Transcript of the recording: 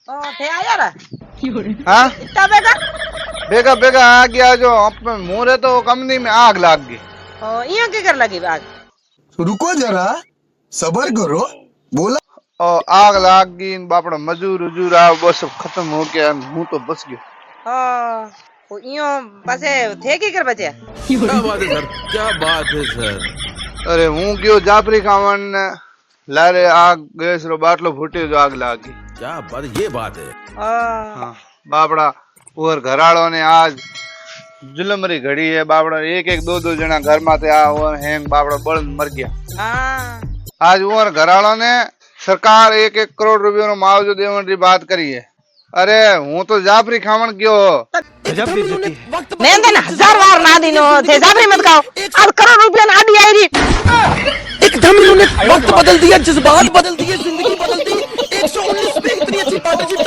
थे आया रा हाँ इतना बेगा बेगा बेगा आ गया जो अपने मोरे तो कंपनी में आग लाग गई। यहाँ के कर लगी बात रुको जरा सबर करो बोला और आग लाग गई बापड़ा मजूर उजूर आ बस सब खत्म हो गया हूँ तो बस गयो। वो यो पासे थे के कर बचे क्या बात है सर, क्या बात है सर। अरे हूँ गयो जाफरी खावन लारे आग गैस रो बाटलो फूटे जो आग लाग गई। क्या बात, ये बात है। हाँ बापड़ा और घराड़ों ने आज जुलमरी घड़ी है बापड़ा एक एक दो दो जना घर माते आ और हैंग बापड़ा बड़ मर गया। आज और घराड़ों ने सरकार 1-1 करोड़ रुपया नो मुआवजो देवन री बात करी है। अरे हूँ तो जाफरी खावन गयो मैं ना 1000 बार ना दिनो थे जाफरी मत खाओ अब करोड़ रुपया ना आडी आई री एकदम इन्होंने वक्त बदल दिया, जज्बात बदल दिए, जिंदगी बदल दी। 119 पे इतनी अच्छी पार्टनरशिप